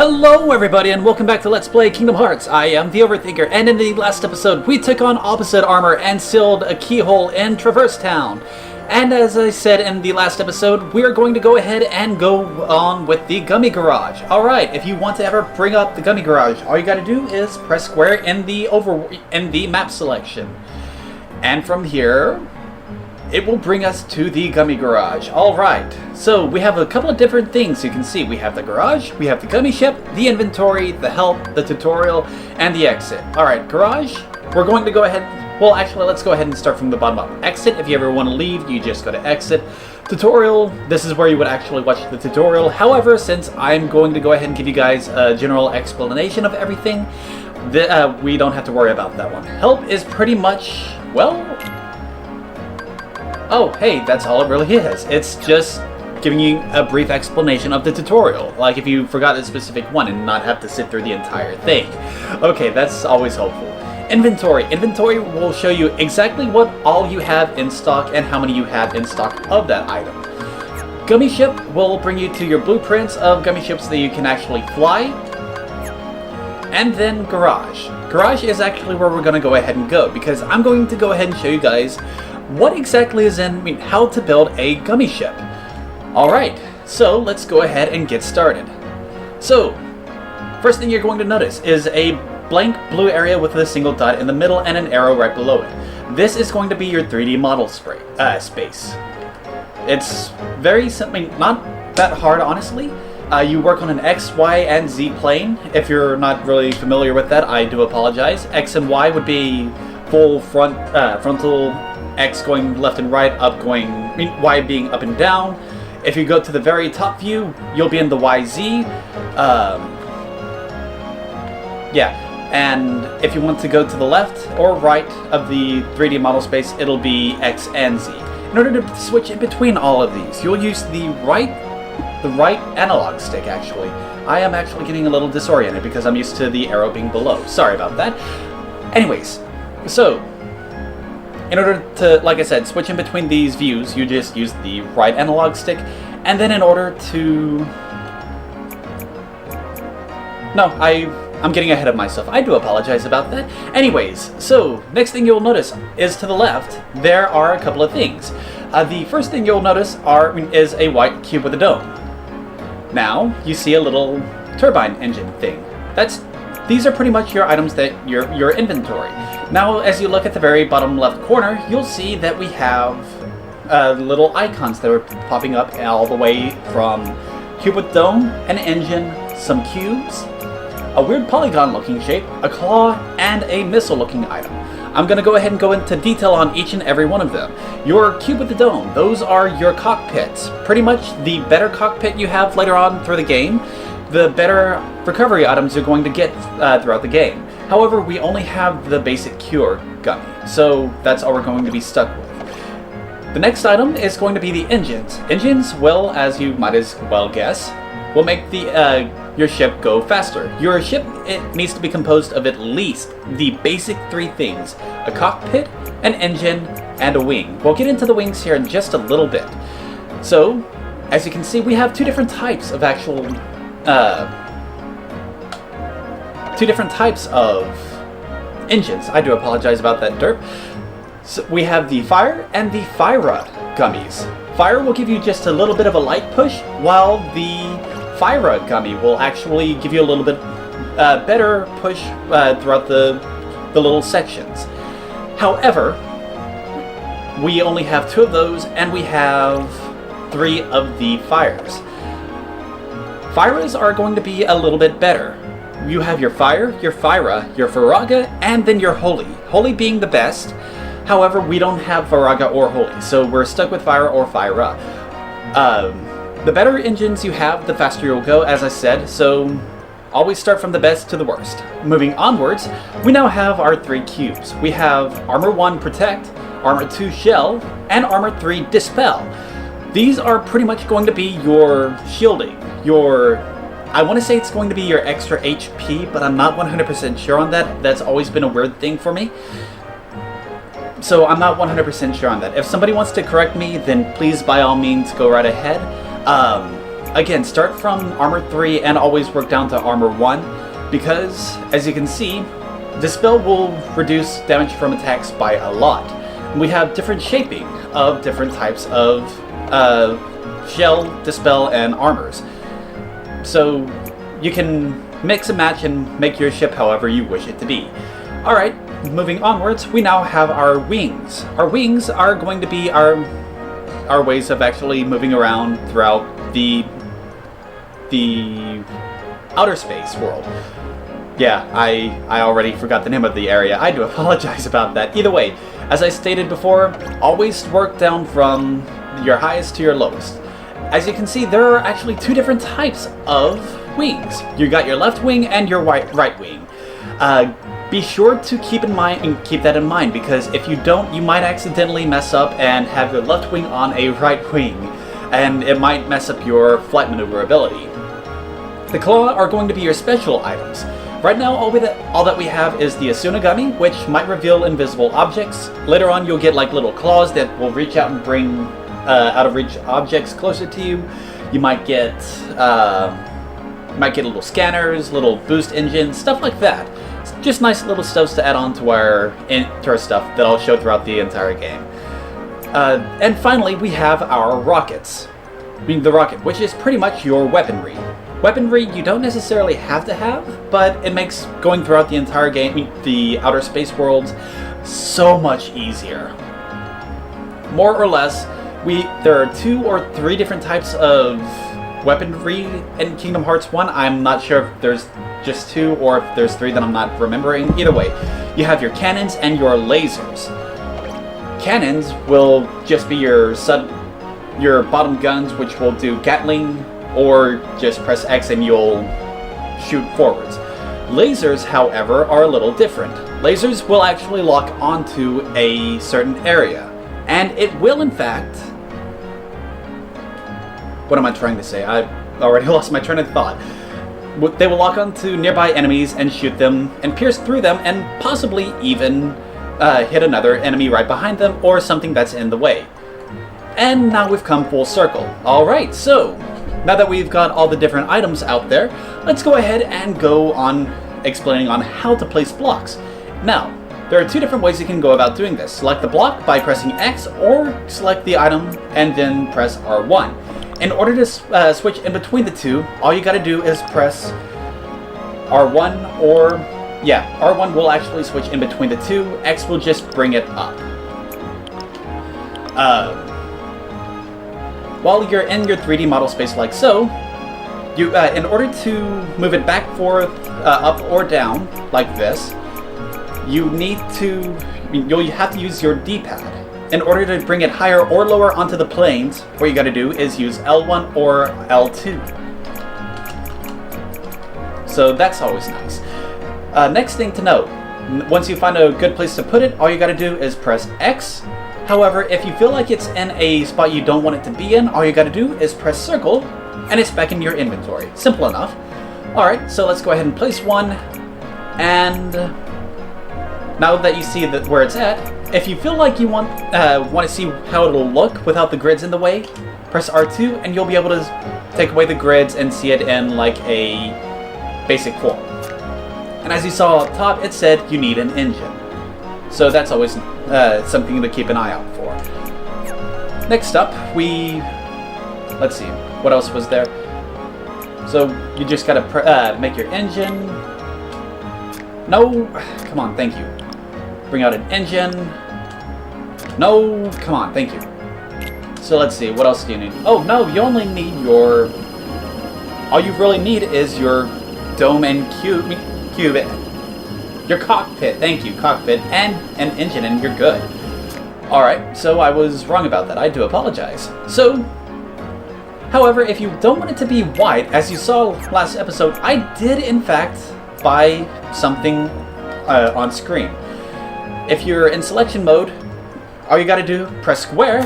Hello everybody and welcome back to Let's Play Kingdom Hearts. I am the Overthinker, and in the last episode we took on opposite armor and sealed a keyhole in Traverse Town. And as I said in the last episode, we are going to go ahead and go on with the Gummi Garage. Alright, if you want to ever bring up the Gummi Garage, all you gotta do is press square in the map selection. And from here, it will bring us to the Gummi Garage. Alright, so we have a couple of different things you can see. We have the garage, we have the gummi ship, the inventory, the help, the tutorial, and the exit. Alright, garage, we're going to go ahead, well actually let's go ahead and start from the bottom up. Exit, if you ever want to leave, you just go to exit. Tutorial, this is where you would actually watch the tutorial. However, since I'm going to go ahead and give you guys a general explanation of everything, we don't have to worry about that one. Help is pretty much, well, oh, hey, that's all it really is. It's just giving you a brief explanation of the tutorial, like if you forgot a specific one and not have to sit through the entire thing. Okay, that's always helpful. Inventory. Inventory will show you exactly what all you have in stock and how many you have in stock of that item. Gummi ship will bring you to your blueprints of gummi ships that you can actually fly. And then garage. Garage is actually where we're going to go ahead and go, because I'm going to go ahead and show you guys what exactly is how to build a gummi ship. Alright, so let's go ahead and get started. So, first thing you're going to notice is a blank blue area with a single dot in the middle and an arrow right below it. This is going to be your 3D model space. It's very simple, not that hard honestly. You work on an X, Y, and Z plane. If you're not really familiar with that, I do apologize. X and Y would be full frontal, X going left and right, up going, Y being up and down. If you go to the very top view, you'll be in the YZ. Yeah, and if you want to go to the left or right of the 3D model space, it'll be X and Z. In order to switch in between all of these, you'll use the right analog stick actually. I am actually getting a little disoriented because I'm used to the arrow being below. Sorry about that. Anyways, so in order to, like I said, switch in between these views, you just use the right analog stick. And then in order to... No, I'm getting ahead of myself. I do apologize about that. Anyways, so next thing you'll notice is to the left, there are a couple of things. The first thing you'll notice is a white cube with a dome. Now, you see a little turbine engine thing. These are pretty much your items that your inventory. Now, as you look at the very bottom left corner, you'll see that we have little icons that are popping up all the way from cube with dome, an engine, some cubes, a weird polygon looking shape, a claw, and a missile looking item. I'm going to go ahead and go into detail on each and every one of them. Your cube with the dome, those are your cockpits. Pretty much the better cockpit you have later on through the game, the better recovery items you're going to get throughout the game. However, we only have the basic cure gummi, so that's all we're going to be stuck with. The next item is going to be the engines. Engines, well, as you might as well guess, will make your ship go faster. Your ship, it needs to be composed of at least the basic three things: a cockpit, an engine, and a wing. We'll get into the wings here in just a little bit. So, as you can see, we have two different types of engines. I do apologize about that derp. So we have the Fire and the Fyra gummies. Fire will give you just a little bit of a light push, while the Fyra gummi will actually give you a little bit better push throughout the little sections. However, we only have 2 of those, and we have 3 of the Fires. Fyras are going to be a little bit better. You have your Fire, your Fyra, your Viraga, and then your Holy. Holy being the best. However, we don't have Viraga or Holy, so we're stuck with Fire or Fyra. The better engines you have, the faster you'll go, as I said, so always start from the best to the worst. Moving onwards, we now have our 3 cubes. We have Armor 1 Protect, Armor 2 Shell, and Armor 3 Dispel. These are pretty much going to be your shielding, I want to say it's going to be your extra HP, but I'm not 100% sure on that. That's always been a weird thing for me. So I'm not 100% sure on that. If somebody wants to correct me, then please by all means go right ahead. Again, start from armor 3 and always work down to armor 1, because, as you can see, Dispel will reduce damage from attacks by a lot. We have different shaping of different types of shell, Dispel, and armors. So you can mix and match and make your ship however you wish it to be. Alright, moving onwards, we now have our wings. Our wings are going to be our ways of actually moving around throughout the outer space world. Yeah, I already forgot the name of the area. I do apologize about that. Either way, as I stated before, always work down from your highest to your lowest. As you can see, there are actually two different types of wings. You got your left wing and your right wing. Be sure to keep that in mind, because if you don't, you might accidentally mess up and have your left wing on a right wing, and it might mess up your flight maneuverability. The claw are going to be your special items. Right now, all that we have is the Asunagami, which might reveal invisible objects. Later on, you'll get like little claws that will reach out and bring out-of-reach objects closer to you. You might get little scanners, little boost engines, stuff like that. It's just nice little stuffs to add on to our stuff that I'll show throughout the entire game. And finally, we have our rockets. I mean, the rocket, which is pretty much your weaponry. Weaponry you don't necessarily have to have, but it makes going throughout the entire game, the outer space worlds, so much easier. More or less, there are 2 or 3 different types of weaponry in Kingdom Hearts 1. I'm not sure if there's just 2 or if there's 3 that I'm not remembering. Either way, you have your cannons and your lasers. Cannons will just be your bottom guns, which will do Gatling, or just press X and you'll shoot forwards. Lasers, however, are a little different. Lasers will actually lock onto a certain area, and it will in fact... What am I trying to say? I've already lost my train of thought. They will lock onto nearby enemies and shoot them and pierce through them, and possibly even hit another enemy right behind them or something that's in the way. And now we've come full circle. Alright, so now that we've got all the different items out there, let's go ahead and go on explaining on how to place blocks. Now, there are 2 different ways you can go about doing this. Select the block by pressing X, or select the item and then press R1. In order to switch in between the 2, all you gotta do is press R1, or yeah, R1 will actually switch in between the 2, X will just bring it up. While you're in your 3D model space like so, you, in order to move it back, forth, up or down like this, you'll have to use your D-pad. In order to bring it higher or lower onto the planes, what you gotta do is use L1 or L2. So that's always nice. Next thing to note, once you find a good place to put it, all you gotta do is press X. However, if you feel like it's in a spot you don't want it to be in, all you gotta do is press circle, and it's back in your inventory. Simple enough. Alright, so let's go ahead and place one, and now that you see where it's at, if you feel like you want to see how it'll look without the grids in the way, press R2, and you'll be able to take away the grids and see it in like a basic form. And as you saw up top, it said you need an engine. So that's always something to keep an eye out for. Next up, let's see, what else was there? So you just gotta make your engine. No, come on, thank you. Bring out an engine. No, come on, thank you. So let's see, what else do you need? Oh no, you only need all you really need is your dome and cube. Your cockpit, thank you, cockpit, and an engine, and you're good. Alright, so I was wrong about that, I do apologize. So, however, if you don't want it to be white, as you saw last episode, I did in fact buy something on screen. If you're in selection mode, all you gotta do, press square.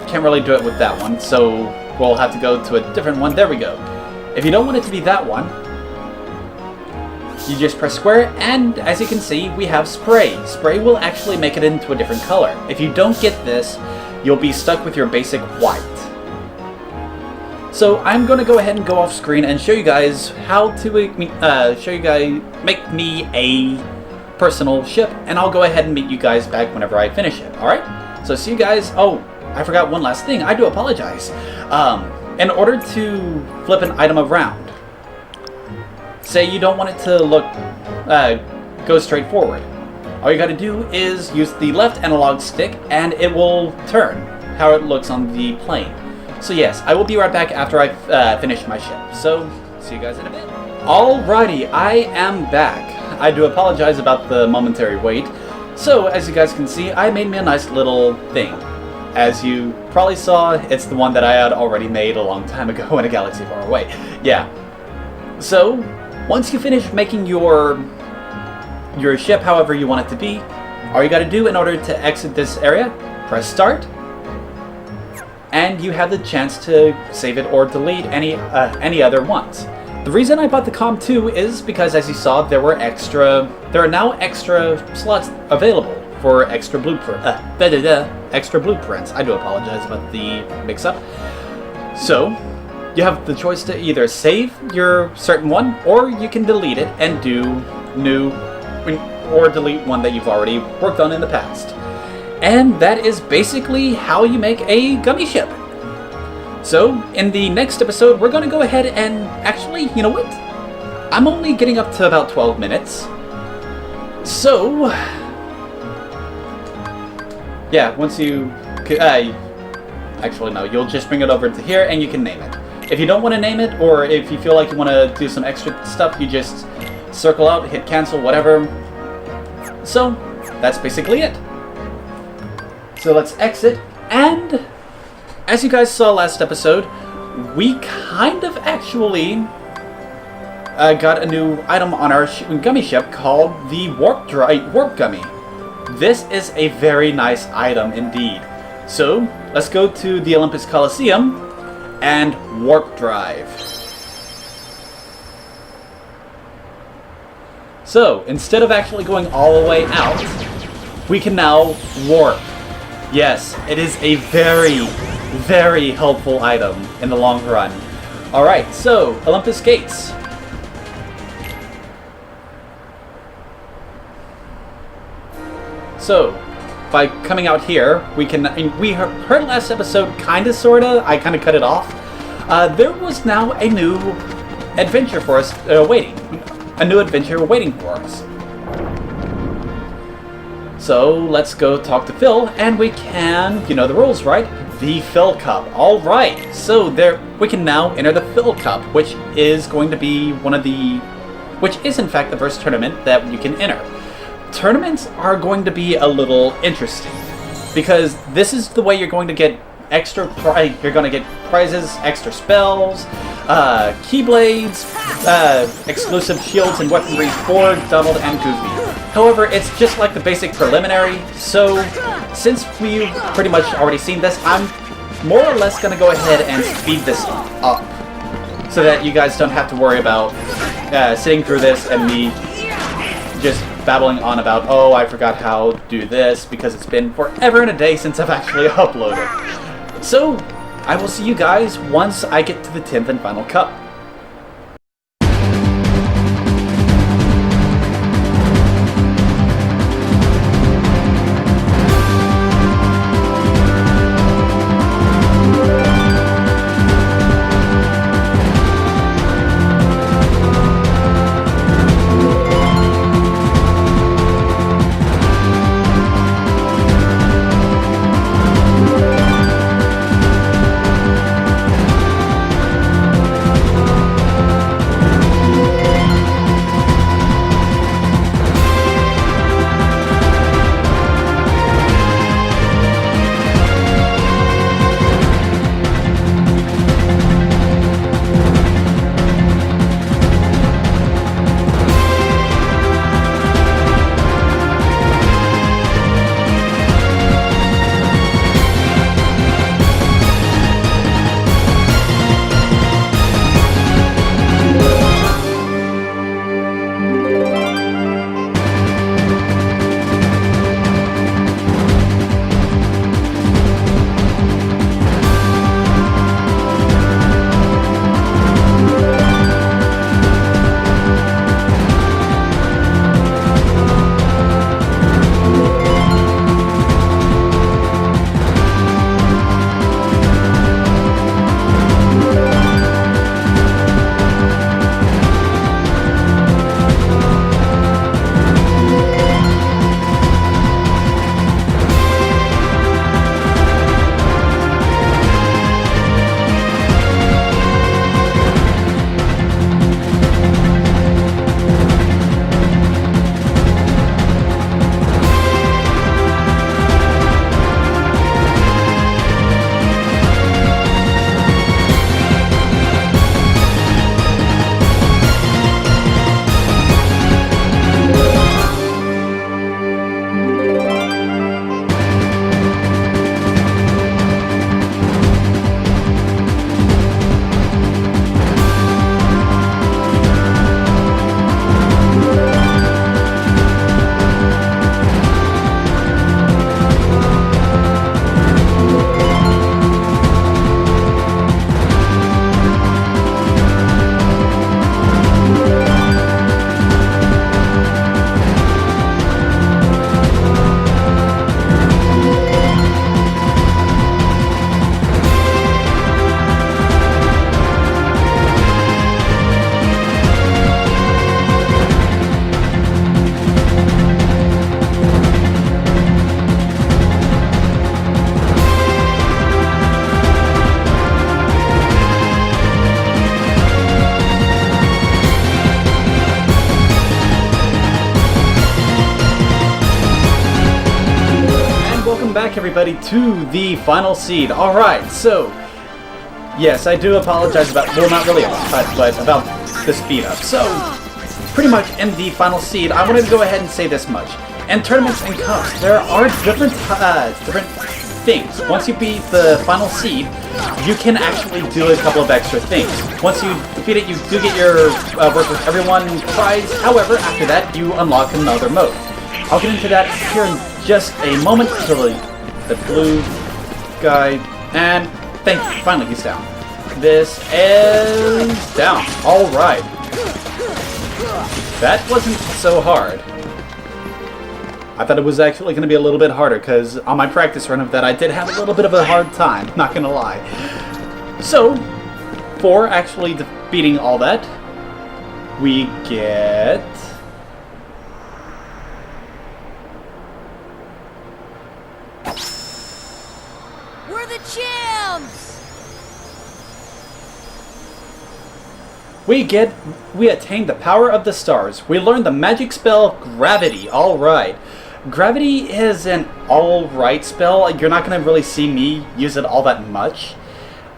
Can't really do it with that one, so we'll have to go to a different one. There we go. If you don't want it to be that one, you just press square, and as you can see, we have spray. Spray will actually make it into a different color. If you don't get this, you'll be stuck with your basic white. So I'm going to go ahead and go off screen and show you guys how to make me a personal ship, and I'll go ahead and meet you guys back whenever I finish it. All right? So see you guys. Oh, I forgot one last thing. I do apologize. In order to flip an item around, say you don't want it to look go straight forward. All you got to do is use the left analog stick, and it will turn how it looks on the plane. So yes, I will be right back after I finish my ship. So see you guys in a bit. Alrighty, I am back. I do apologize about the momentary wait. So as you guys can see, I made me a nice little thing. As you probably saw, it's the one that I had already made a long time ago in a galaxy far away. Yeah. So once you finish making your ship however you want it to be, all you got to do in order to exit this area, press start, and you have the chance to save it or delete any other ones. The reason I bought the COM 2 is because, as you saw, there are now extra slots available for extra extra blueprints. I do apologize about the mix-up. So you have the choice to either save your certain one, or you can delete it and do new, or delete one that you've already worked on in the past. And that is basically how you make a gummy ship. So, in the next episode, we're going to go ahead and actually, you know what? I'm only getting up to about 12 minutes. So, yeah, once you... actually, no, you'll just bring it over to here and you can name it. If you don't want to name it, or if you feel like you want to do some extra stuff, you just circle out, hit cancel, whatever. So, that's basically it. So let's exit, and as you guys saw last episode, we kind of actually got a new item on our gummy ship called the Warp Gummi. This is a very nice item indeed. So let's go to the Olympus Colosseum and warp drive. So instead of actually going all the way out, we can now warp. Yes, it is a very, very helpful item in the long run. Alright, so, Olympus Gates. So, by coming out here, we can... We heard last episode, kinda, sorta, I kinda cut it off. There was now a new adventure for us waiting. A new adventure waiting for us. So let's go talk to Phil, and we can, you know the rules, right? The Phil Cup. Alright, so we can now enter the Phil Cup, which is going to be which is in fact the first tournament that you can enter. Tournaments are going to be a little interesting, because this is the way you're going to get you're going to get prizes, extra spells, keyblades, exclusive shields and weaponry for Donald and Goofy. However, it's just like the basic preliminary, so since we've pretty much already seen this, I'm more or less going to go ahead and speed this up, so that you guys don't have to worry about sitting through this and me just babbling on about, oh, I forgot how to do this, because it's been forever and a day since I've actually uploaded. So, I will see you guys once I get to the 10th and final cup. back, everybody, to the final seed. Alright, so, yes, I do apologize about, well, not really about cut, but about the speed up. So, pretty much in the final seed, I wanted to go ahead and say this much. In tournaments and cups, there are different things. Once you beat the final seed, you can actually do a couple of extra things. Once you defeat it, you do get your work with everyone prize. However, after that, you unlock another mode. I'll get into that here in just a moment. So the blue guy, and thank you, finally he's down. This is down. Alright. That wasn't so hard. I thought it was actually going to be a little bit harder, because on my practice run of that, I did have a little bit of a hard time, not going to lie. So, for actually defeating all that, we get... We're the champs! We attained the power of the stars. We learned the magic spell, Gravity. Alright. Gravity is an alright spell. You're not going to really see me use it all that much.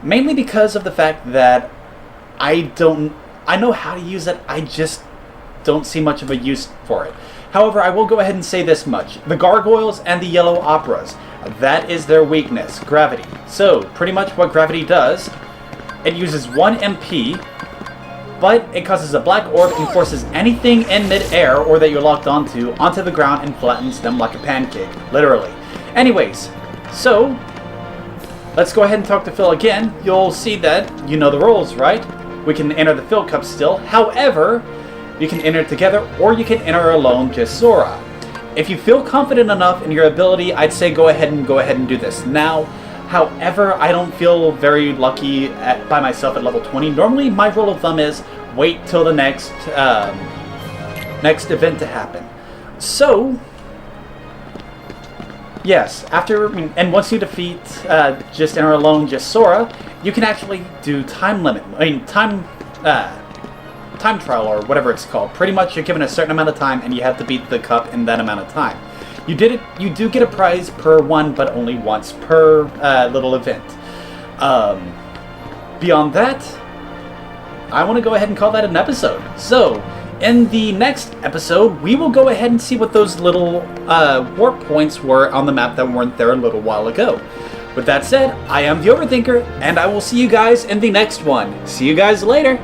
Mainly because of the fact that I know how to use it, I just don't see much of a use for it. However, I will go ahead and say this much. The gargoyles and the yellow operas, that is their weakness, Gravity. So, pretty much what Gravity does, it uses 1 MP, but it causes a black orb and forces anything in mid-air or that you're locked onto the ground and flattens them like a pancake, literally. Anyways, so let's go ahead and talk to Phil again. You'll see that you know the rules, right? We can enter the Phil Cup still. However, you can enter together or you can enter alone, just Sora. If you feel confident enough in your ability, I'd say go ahead and do this now. However, I don't feel very lucky by myself at level 20. Normally, my rule of thumb is wait till the next event to happen. So, yes, and once you defeat just enter alone, just Sora, you can actually do time trial or whatever it's called. Pretty much, you're given a certain amount of time, and you have to beat the cup in that amount of time. You do get a prize per one, but only once per little event. Beyond that, I want to go ahead and call that an episode. So, in the next episode, we will go ahead and see what those little warp points were on the map that weren't there a little while ago. With that said, I am the Overthinker, and I will see you guys in the next one. See you guys later!